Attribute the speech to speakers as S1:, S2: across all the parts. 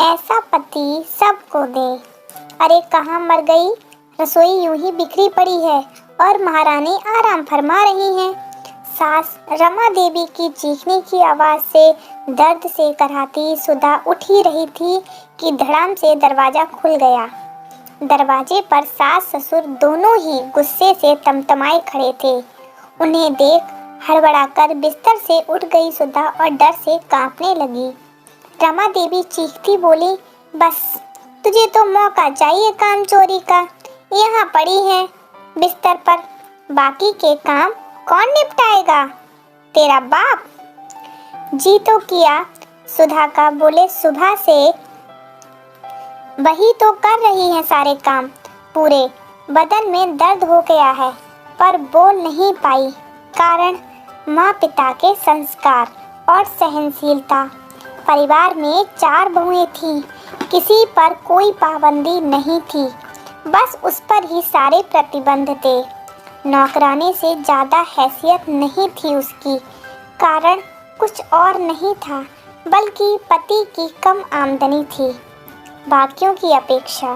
S1: ऐसा पति सबको दे। अरे कहाँ मर गई, रसोई यूं ही बिखरी पड़ी है और महारानी आराम फरमा रही हैं। सास रमा देवी की चीखने की आवाज से दर्द से कराहती सुधा उठ ही रही थी कि धड़ाम से दरवाजा खुल गया। दरवाजे पर सास ससुर दोनों ही गुस्से से तमतमाए खड़े थे। उन्हें देख हड़बड़ाकर बिस्तर से उठ गई सुधा और डर से कांपने लगी। रमा देवी चीखती बोली, बस तुझे तो मौका चाहिए काम चोरी का। यहाँ पड़ी है बिस्तर पर, बाकी के काम कौन निपटाएगा? तेरा बाप। जी तो किया, सुधा का बोले, सुबह से वही तो कर रही है सारे काम। पूरे बदन में दर्द हो गया है पर बोल नहीं पाई, कारण माँ पिता के संस्कार और सहनशीलता। परिवार में 4 बहुएं थीं, किसी पर कोई पाबंदी नहीं थी, बस उस पर ही सारे प्रतिबंध थे। नौकरानी से ज़्यादा हैसियत नहीं थी उसकी, कारण कुछ और नहीं था बल्कि पति की कम आमदनी थी। बाकियों की अपेक्षा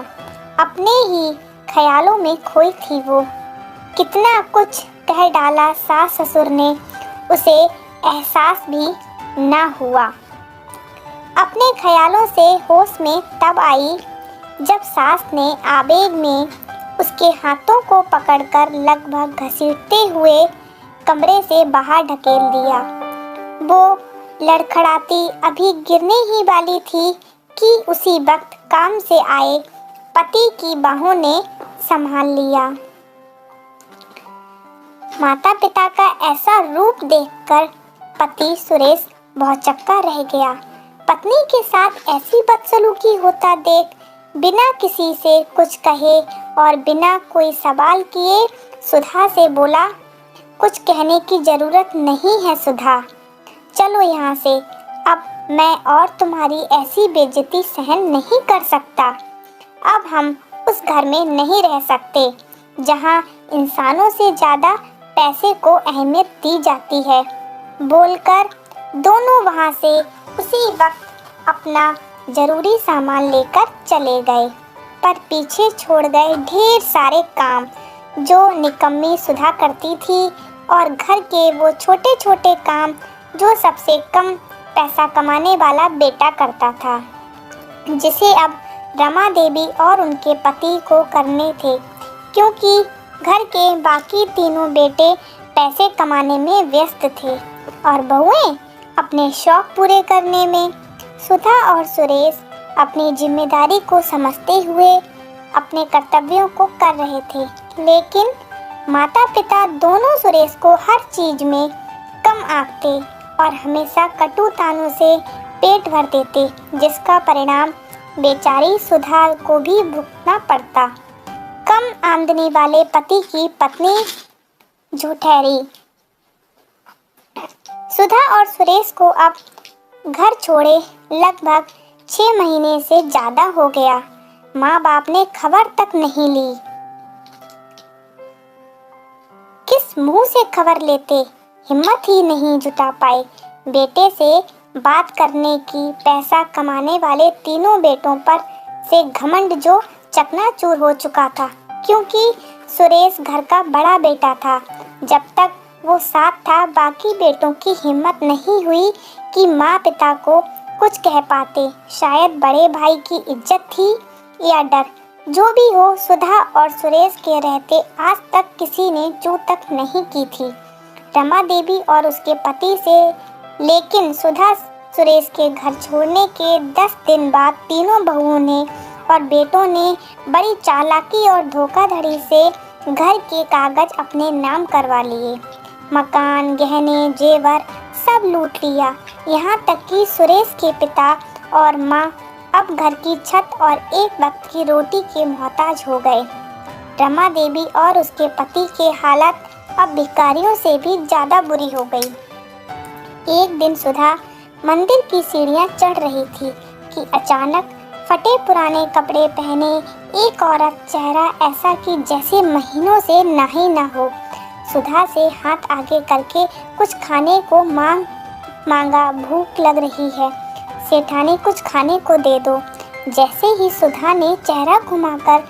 S1: अपने ही ख्यालों में खोई थी वो। कितना कुछ कह डाला सास ससुर ने, उसे एहसास भी ना हुआ। अपने ख्यालों से होश में तब आई जब सास ने आवेग में उसके हाथों को पकड़कर लगभग घसीटते हुए कमरे से बाहर ढकेल दिया। वो लड़खड़ाती अभी गिरने ही वाली थी कि उसी वक्त काम से आए पति की बाहों ने संभाल लिया। माता पिता का ऐसा रूप देखकर पति सुरेश भौचक्का रह गया। पत्नी के साथ ऐसी बदसलूकी होता देख बिना किसी से कुछ कहे और बिना कोई सवाल किए सुधा से बोला, कुछ कहने की जरूरत नहीं है सुधा, चलो यहाँ से। अब मैं और तुम्हारी ऐसी बेइज्जती सहन नहीं कर सकता। अब हम उस घर में नहीं रह सकते जहाँ इंसानों से ज़्यादा पैसे को अहमियत दी जाती है। बोलकर दोनों वहाँ से उसी वक्त अपना जरूरी सामान लेकर चले गए, पर पीछे छोड़ गए ढेर सारे काम जो निकम्मी सुधा करती थी और घर के वो छोटे छोटे काम जो सबसे कम पैसा कमाने वाला बेटा करता था, जिसे अब रमा देवी और उनके पति को करने थे, क्योंकि घर के बाकी तीनों बेटे पैसे कमाने में व्यस्त थे और बहुएं अपने शौक पूरे करने में। सुधा और सुरेश अपनी जिम्मेदारी को समझते हुए अपने कर्तव्यों को कर रहे थे, लेकिन माता पिता दोनों सुरेश को हर चीज में कम आंकते और हमेशा कटु तानों से पेट भर देते, जिसका परिणाम बेचारी सुधा को भी भुगतना पड़ता। कम आमदनी वाले पति की पत्नी जो ठहरी। सुधा और सुरेश को अब घर छोड़े लगभग 6 महीने से ज़्यादा हो गया। माँ बाप ने खबर तक नहीं ली। किस मुंह से खबर लेते, हिम्मत ही नहीं जुटा पाए बेटे से बात करने की। पैसा कमाने वाले तीनों बेटों पर से घमंड जो चकनाचूर हो चुका था, क्योंकि सुरेश घर का बड़ा बेटा था। जब तक वो साथ था, बाकी बेटों की हिम्मत नहीं हुई कि माँ पिता को कुछ कह पाते। शायद बड़े भाई की इज्जत थी या डर, जो भी हो, सुधा और सुरेश के रहते आज तक किसी ने चू तक नहीं की थी रमा देवी और उसके पति से। लेकिन सुधा सुरेश के घर छोड़ने के 10 दिन बाद तीनों बहुओं ने और बेटों ने बड़ी चालाकी और धोखाधड़ी से घर के कागज अपने नाम करवा लिए। मकान, गहने, जेवर सब लूट लिया। यहाँ तक कि सुरेश के पिता और माँ अब घर की छत और एक वक्त की रोटी के मोहताज हो गए। रमा देवी और उसके पति की हालत अब भिखारियों से भी ज़्यादा बुरी हो गई। एक दिन सुधा मंदिर की सीढ़ियाँ चढ़ रही थी कि अचानक फटे पुराने कपड़े पहने एक औरत, चेहरा ऐसा कि जैसे महीनों से नहाई ना हो, सुधा से हाथ आगे करके कुछ खाने को मांगा। भूख लग रही है, सेठानी कुछ खाने को दे दो। जैसे ही सुधा ने चेहरा घुमाकर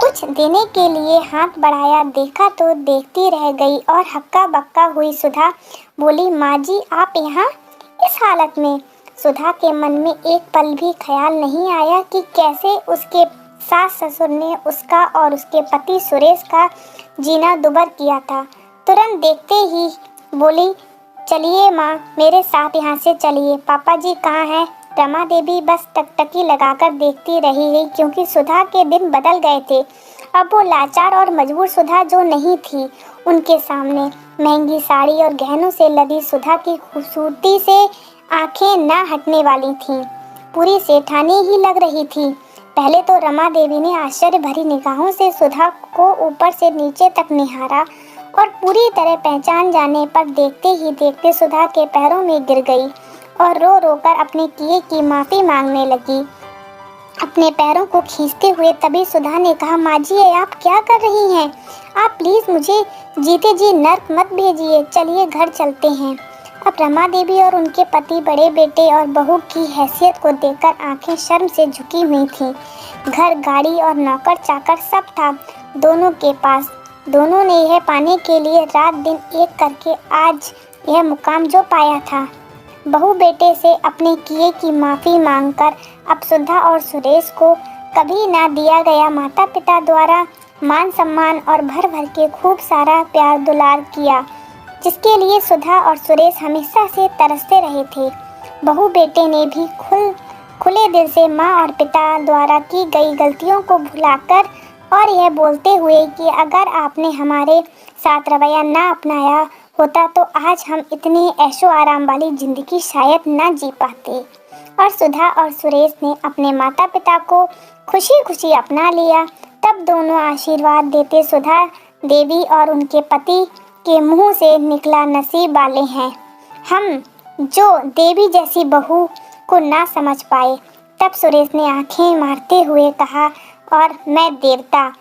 S1: कुछ देने के लिए हाथ बढ़ाया, देखा तो देखती रह गई और हक्का बक्का हुई। सुधा बोली, माँ जी आप यहाँ इस हालत में? सुधा के मन में एक पल भी ख्याल नहीं आया कि कैसे उसके सास ससुर ने उसका और उसके पति सुरेश का जीना दुभर किया था। तुरंत देखते ही बोली, चलिए माँ मेरे साथ यहाँ से चलिए। पापा जी कहाँ हैं? रमा देवी बस टकटकी लगाकर देखती रही है, क्योंकि सुधा के दिन बदल गए थे। अब वो लाचार और मजबूर सुधा जो नहीं थी, उनके सामने महंगी साड़ी और गहनों से लदी सुधा की खूबसूरती से आंखें ना हटने वाली थीं। पूरी सेठानी ही लग रही थी। पहले तो रमा देवी ने आश्चर्य भरी निगाहों से सुधा को ऊपर से नीचे तक निहारा और पूरी तरह पहचान जाने पर देखते ही देखते सुधा के पैरों में गिर गई और रो रो कर अपने किए की माफ़ी मांगने लगी, अपने पैरों को खींचते हुए। तभी सुधा ने कहा, माँ जी आप क्या कर रही हैं? आप प्लीज़ मुझे जीते जी नर्क मत भेजिए, चलिए घर चलते हैं। अब रमा देवी और उनके पति बड़े बेटे और बहू की हैसियत को देखकर आंखें शर्म से झुकी हुई थीं। घर, गाड़ी और नौकर चाकर सब था दोनों के पास। दोनों ने यह पाने के लिए रात दिन एक करके आज यह मुकाम जो पाया था। बहू बेटे से अपने किए की माफ़ी मांगकर अब सुधा और सुरेश को कभी ना दिया गया माता पिता द्वारा मान सम्मान और भर भर के खूब सारा प्यार दुलार किया, जिसके लिए सुधा और सुरेश हमेशा से तरसते रहे थे। बहू बेटे ने भी खुले दिल से माँ और पिता द्वारा की गई गलतियों को भुलाकर और यह बोलते हुए कि अगर आपने हमारे साथ रवैया ना अपनाया होता तो आज हम इतनी ऐशो आराम वाली जिंदगी शायद ना जी पाते। और सुधा और सुरेश ने अपने माता पिता को खुशी खुशी अपना लिया। तब दोनों आशीर्वाद देते सुधा देवी और उनके पति के मुंह से निकला, नसीब वाले हैं हम जो देवी जैसी बहू को ना समझ पाए। तब सुरेश ने आंखें मारते हुए कहा, और मैं देवता